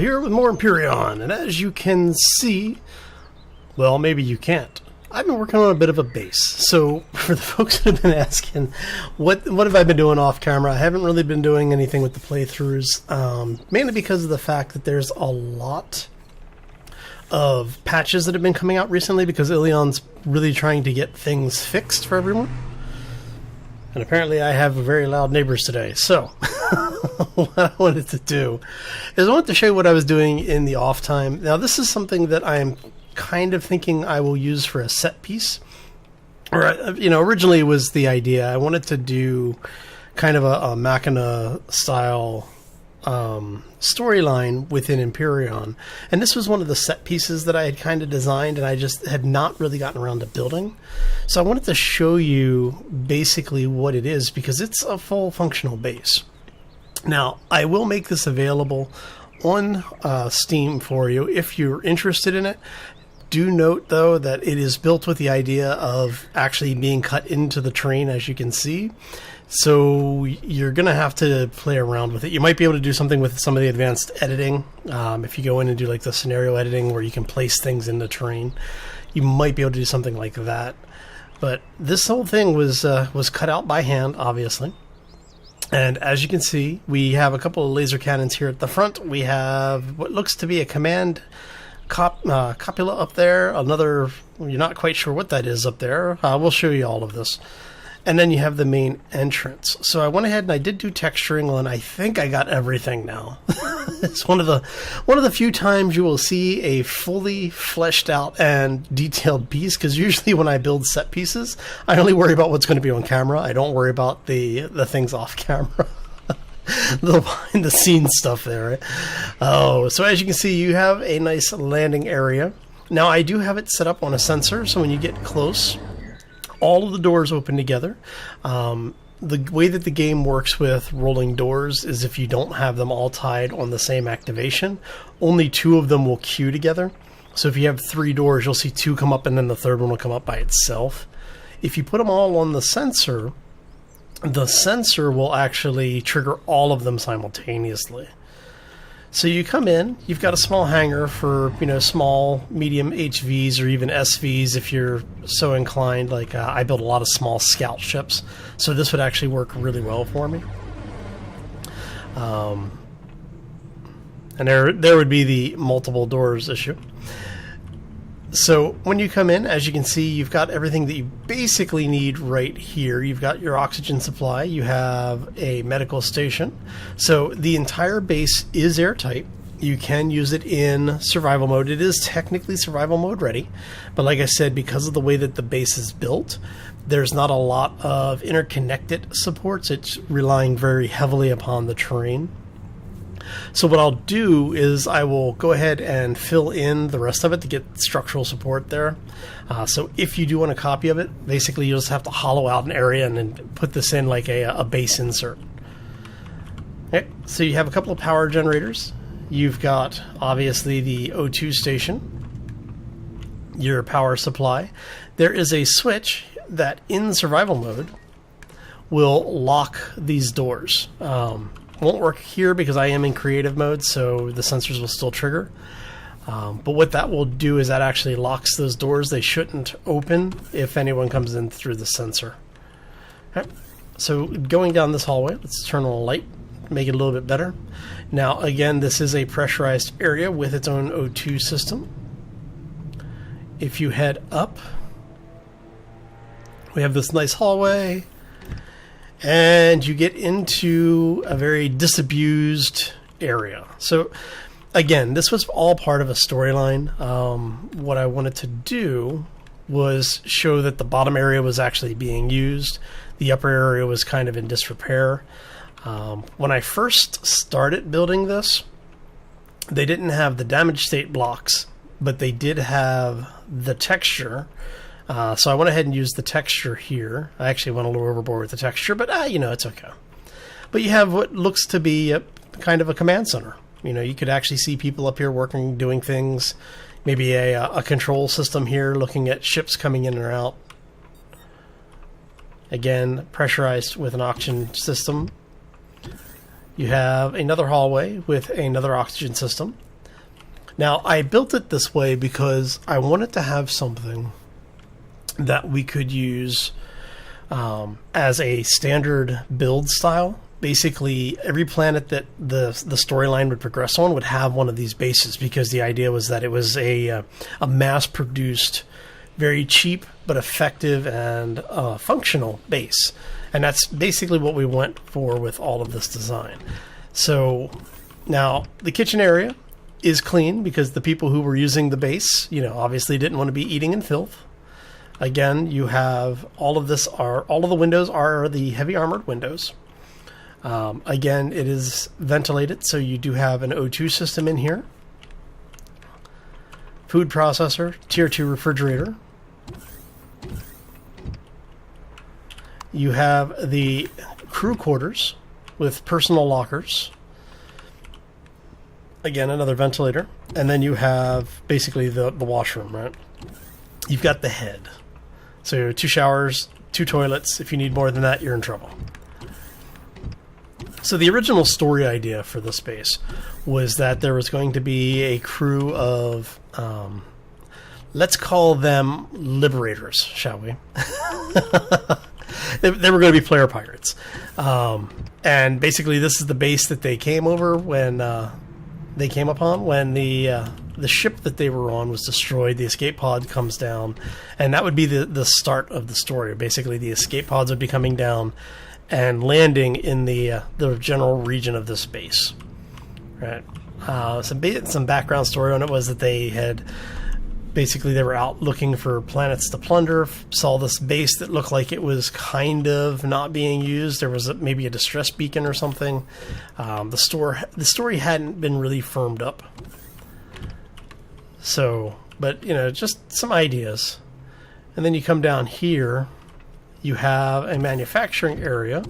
here with more Empyrion, and as you can see, well, maybe you can't. I've been working on a bit of a base. So for the folks that have been asking, what have I been doing off camera? I haven't really been doing anything with the playthroughs, mainly because of the fact that there's a lot of patches that have been coming out recently because Eleon's really trying to get things fixed for everyone. And apparently I have very loud neighbors today. So what I wanted to do is I wanted to show you what I was doing in the off time. Now this is something that I am kind of thinking I will use for a set piece. Or, originally it was the idea. I wanted to do kind of a Machina style storyline within Empyrion. And this was one of the set pieces that I had kind of designed and I just had not really gotten around to building. So I wanted to show you basically what it is because it's a full functional base. Now, I will make this available on Steam for you if you're interested in it. Do note, though, that it is built with the idea of actually being cut into the terrain, as you can see. So you're going to have to play around with it. You might be able to do something with some of the advanced editing. If you go in and do like the scenario editing where you can place things in the terrain, you might be able to do something like that. But this whole thing was cut out by hand, obviously. And as you can see, we have a couple of laser cannons here at the front. We have what looks to be a command copula up there. Another, you're not quite sure what that is up there. We'll show you all of this. And then you have the main entrance. So I went ahead and I did do texturing on. I think I got everything now. It's one of the few times you will see a fully fleshed out and detailed piece. Because usually when I build set pieces, I only worry about what's going to be on camera. I don't worry about the things off camera. The behind the scenes stuff there. Right? Oh, so as you can see, you have a nice landing area. Now I do have it set up on a sensor, so when you get close, all of the doors open together. The way that the game works with rolling doors is if you don't have them all tied on the same activation, only two of them will queue together. So if you have 3 doors, you'll see 2 come up and then the third one will come up by itself. If you put them all on the sensor will actually trigger all of them simultaneously. So you come in, you've got a small hangar for, small, medium HVs or even SVs if you're so inclined. Like I build a lot of small scout ships, so this would actually work really well for me. And there would be the multiple doors issue. So when you come in, as you can see, you've got everything that you basically need right here. You've got your oxygen supply. You have a medical station. So the entire base is airtight. You can use it in survival mode. It is technically survival mode ready. But like I said, because of the way that the base is built, there's not a lot of interconnected supports. It's relying very heavily upon the terrain. So what I'll do is I will go ahead and fill in the rest of it to get structural support there. So if you do want a copy of it, basically you'll just have to hollow out an area and then put this in like a base insert. Okay, so you have a couple of power generators. You've got obviously the O2 station, your power supply. There is a switch that in survival mode will lock these doors. Won't work here because I am in creative mode, so the sensors will still trigger. But what that will do is that actually locks those doors. They shouldn't open if anyone comes in through the sensor. Okay. So going down this hallway, let's turn on a light, make it a little bit better. Now again, this is a pressurized area with its own O2 system. If you head up, we have this nice hallway. And you get into a very disabused area. So, again, this was all part of a storyline. What I wanted to do was show that the bottom area was actually being used. The upper area was kind of in disrepair. When I first started building this, they didn't have the damage state blocks, but they did have the texture. So I went ahead and used the texture here. I actually went a little overboard with the texture, but it's okay. But you have what looks to be kind of a command center. You could actually see people up here working, doing things. Maybe a control system here, looking at ships coming in or out. Again, pressurized with an oxygen system. You have another hallway with another oxygen system. Now, I built it this way because I wanted to have something that we could use as a standard build style. Basically, every planet that the storyline would progress on would have one of these bases, because the idea was that it was a mass-produced, very cheap but effective and functional base. And that's basically what we went for with all of this design. So now the kitchen area is clean because the people who were using the base, obviously didn't want to be eating in filth. Again, you have all of the windows are the heavy armored windows. Again, it is ventilated, so you do have an O2 system in here. Food processor, tier 2 refrigerator. You have the crew quarters with personal lockers. Again, another ventilator. And then you have basically the washroom, right? You've got the head. So 2 showers, 2 toilets. If you need more than that, you're in trouble. So the original story idea for the space was that there was going to be a crew of, let's call them liberators, shall we? They were going to be player pirates. And basically this is the base that they came over when they came upon, when the ship that they were on was destroyed. The escape pod comes down, and that would be the start of the story. Basically, the escape pods would be coming down and landing in the general region of this base. Right. Some background story on it was that they were out looking for planets to plunder, saw this base that looked like it was kind of not being used. There was maybe a distress beacon or something. The story hadn't been really firmed up. So, but just some ideas. And then you come down here, you have a manufacturing area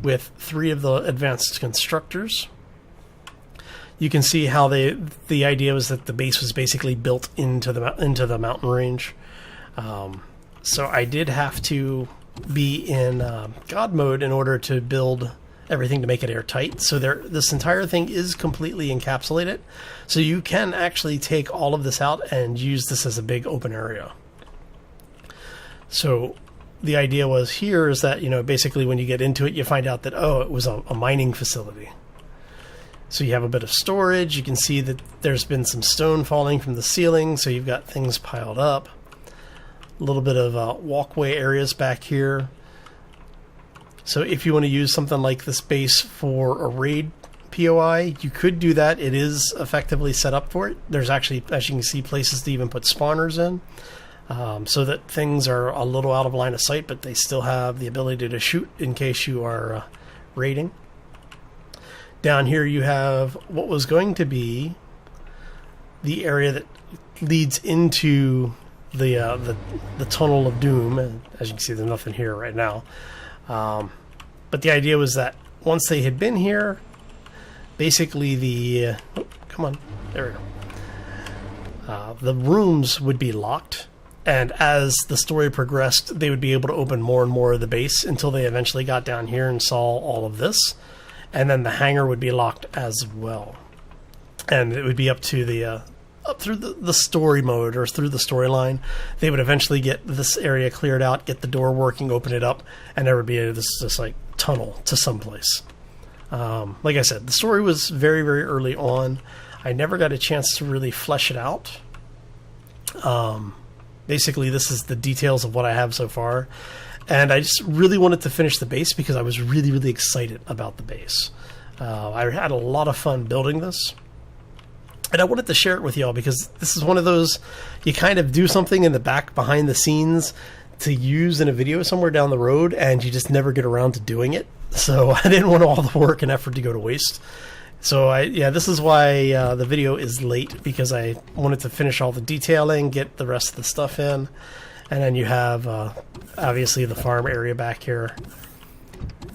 with 3 of the advanced constructors. You can see how the idea was that the base was basically built into the mountain range. So I did have to be in God mode in order to build everything to make it airtight. So this entire thing is completely encapsulated. So you can actually take all of this out and use this as a big open area. So the idea was here is that, basically when you get into it, you find out that, it was a mining facility. So you have a bit of storage. You can see that there's been some stone falling from the ceiling, so you've got things piled up. A little bit of walkway areas back here. So if you want to use something like this base for a raid POI, you could do that. It is effectively set up for it. There's actually, as you can see, places to even put spawners in. So that things are a little out of line of sight, but they still have the ability to shoot in case you are raiding. Down here you have what was going to be the area that leads into the Tunnel of Doom. As you can see, there's nothing here right now. But the idea was that once they had been here, basically the rooms would be locked. And as the story progressed, they would be able to open more and more of the base until they eventually got down here and saw all of this. And then the hangar would be locked as well. And it would be up to up through the story mode or through the storyline. They would eventually get this area cleared out, get the door working, open it up, and there would be this like tunnel to someplace. Like I said, the story was very, very early on. I never got a chance to really flesh it out. Basically, this is the details of what I have so far. And I just really wanted to finish the base because I was really, really excited about the base. I had a lot of fun building this. And I wanted to share it with y'all because this is one of those, you kind of do something in the back behind the scenes to use in a video somewhere down the road, and you just never get around to doing it. So I didn't want all the work and effort to go to waste. So this is why the video is late, because I wanted to finish all the detailing, get the rest of the stuff in. And then you have, obviously, the farm area back here.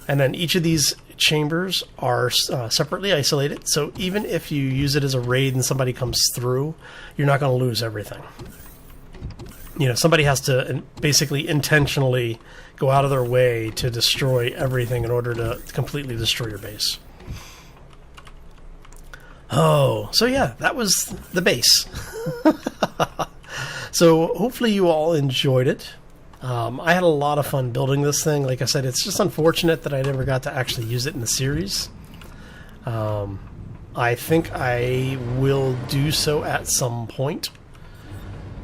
And then each of these chambers are separately isolated. So even if you use it as a raid and somebody comes through, you're not going to lose everything. Somebody has to basically intentionally go out of their way to destroy everything in order to completely destroy your base. Oh, so yeah, that was the base. So hopefully you all enjoyed it. I had a lot of fun building this thing. Like I said, it's just unfortunate that I never got to actually use it in the series. I think I will do so at some point.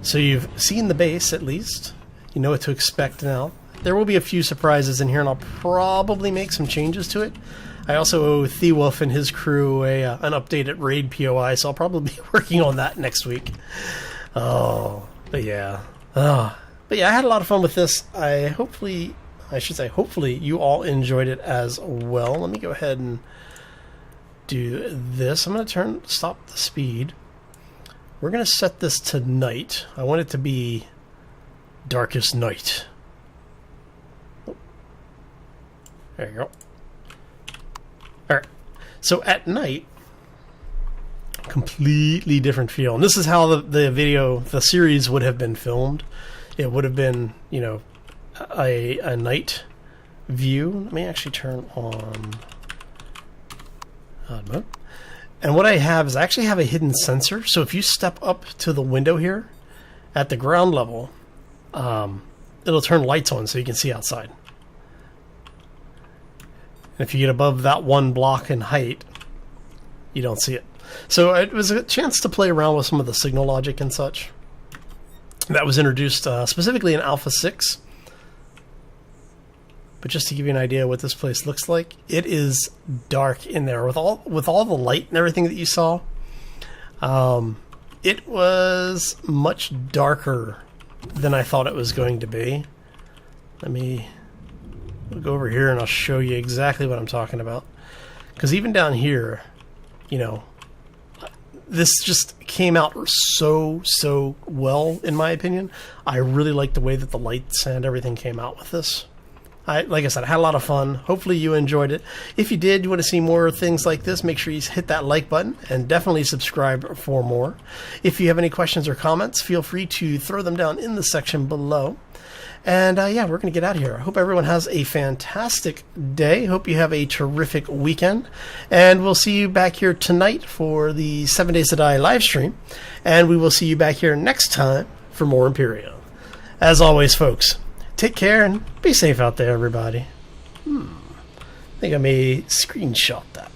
So you've seen the base, at least. You know what to expect now. There will be a few surprises in here, and I'll probably make some changes to it. I also owe Thewolf and his crew an updated raid POI, so I'll probably be working on that next week. Oh, but yeah. But yeah, I had a lot of fun with this. Hopefully you all enjoyed it as well. Let me go ahead and do this. I'm going to stop the speed. We're going to set this to night. I want it to be darkest night. Oh. There you go. Alright. So at night, completely different feel. And this is how the series would have been filmed. It would have been, you know, a night view. Let me actually turn on odd mode. And what I have is I actually have a hidden sensor. So if you step up to the window here at the ground level, it'll turn lights on so you can see outside. And if you get above that one block in height, you don't see it. So it was a chance to play around with some of the signal logic and such. That was introduced specifically in Alpha 6. But just to give you an idea what this place looks like, it is dark in there with all the light and everything that you saw. It was much darker than I thought it was going to be. We'll go over here and I'll show you exactly what I'm talking about. Because even down here, you know, this just came out so well, in my opinion. I really like the way that the lights and everything came out with this. Like I said, I had a lot of fun. Hopefully you enjoyed it. If you did, you want to see more things like this, make sure you hit that like button and definitely subscribe for more. If you have any questions or comments, feel free to throw them down in the section below. And yeah, we're going to get out of here. I hope everyone has a fantastic day. Hope you have a terrific weekend. And we'll see you back here tonight for the 7 Days to Die live stream. And we will see you back here next time for more Empyrion. As always, folks, take care and be safe out there, everybody. I think I may screenshot that.